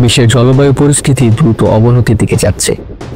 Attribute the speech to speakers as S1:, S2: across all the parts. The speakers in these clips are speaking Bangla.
S1: বিশ্বের জলবায়ু পরিস্থিতি দ্রুত অবনতির দিকে যাচ্ছে,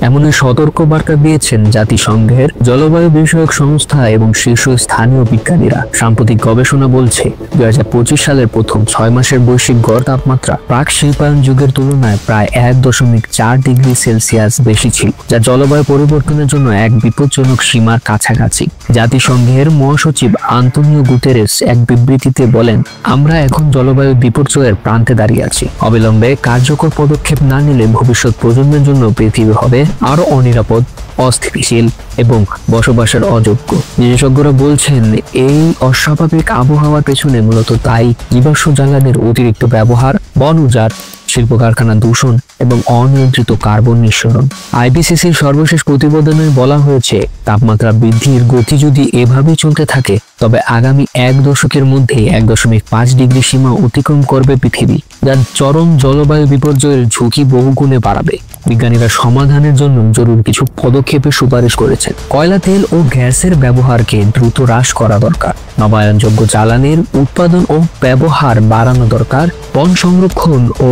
S1: এমনই সতর্ক বার্তা দিয়েছেন জাতিসংঘের জলবায়ু বিষয়ক সংস্থা এবং শীর্ষস্থানীয় বিজ্ঞানীরা। সাম্প্রতিক গবেষণা বলছে 2025 সালের প্রথম 6 মাসের বৈশ্বিক গড় তাপমাত্রা প্রাক শিল্পায়ন যুগের তুলনায় প্রায় 1.4 ডিগ্রি সেলসিয়াস বেশি ছিল, যা জলবায়ু পরিবর্তনের জন্য এক বিপজ্জনক সীমার কাছাকাছি। জাতিসংঘের মহাসচিব আন্তোনিও গুতেরেস এক বিবৃতিতে বলেন, আমরা এখন জলবায়ু বিপর্যয়ের প্রান্তে দাঁড়িয়ে আছি। অবিলম্বে কার্যকর পদক্ষেপ না নিলে ভবিষ্যৎ প্রজন্মের জন্য পৃথিবী হবে আরো অনিরাপদ, অস্থিতিশীল এবং বসবাসের অযোগ্য। বিশেষজ্ঞরা বলছেন, এই অস্বাভাবিক আবহাওয়ার পেছনে মূলত দায়ী জীবাশ্ম জ্বালানির অতিরিক্ত ব্যবহার, বন উজাড়, শিল্প কারখানা দূষণ এবং অনিয়ন্ত্রিত কার্বন নিঃসরণ। আইপিসিসির সর্বশেষ প্রতিবেদনে বলা হয়েছে, তাপমাত্রা বৃদ্ধির গতি যদি এভাবেই চলতে থাকে তবে আগামী 1 দশকের মধ্যে 1.5 ডিগ্রি সীমা অতিক্রম করবে পৃথিবী, যা চরম জলবায়ু বিপর্যয়ের ঝুঁকি বহুগুণে বাড়াবে। বিজ্ঞানীরা সমাধানের জন্য জরুরি কিছু পদক্ষেপের সুপারিশ করেছেন। কয়লা, তেল ও গ্যাসের ব্যবহারকে দ্রুত হ্রাস করা দরকার। নবায়নযোগ্য জ্বালানির উৎপাদন ও ব্যবহার বাড়ানো দরকার। বন সংরক্ষণ ও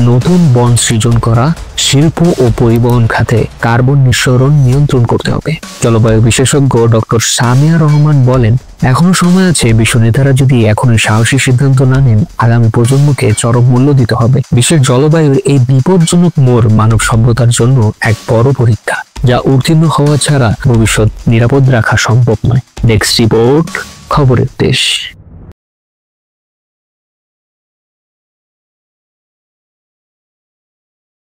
S1: নতুন বন সৃজন করা। শিল্প ও পরিবহন খাতে কার্বন নিঃসরণ নিয়ন্ত্রণ করতে হবে। জলবায়ু বিশেষজ্ঞ ডক্টর সামিয়া রহমান বলেন, এখনো সময় আছে। বিশ্ব নেতারা যদি এখনই সাহসী সিদ্ধান্ত না নেন, আগামী প্রজন্মকে চরম মূল্য দিতে হবে। বিশ্বের জলবায়ুর এই বিপজ্জনক মোড় মানব সভ্যতার জন্য এক বড় পরীক্ষা, যা উত্তীর্ণ হওয়া ছাড়া ভবিষ্যৎ নিরাপদ রাখা সম্ভব নয়। নেক্সট রিপোর্ট, খবরের দেশ।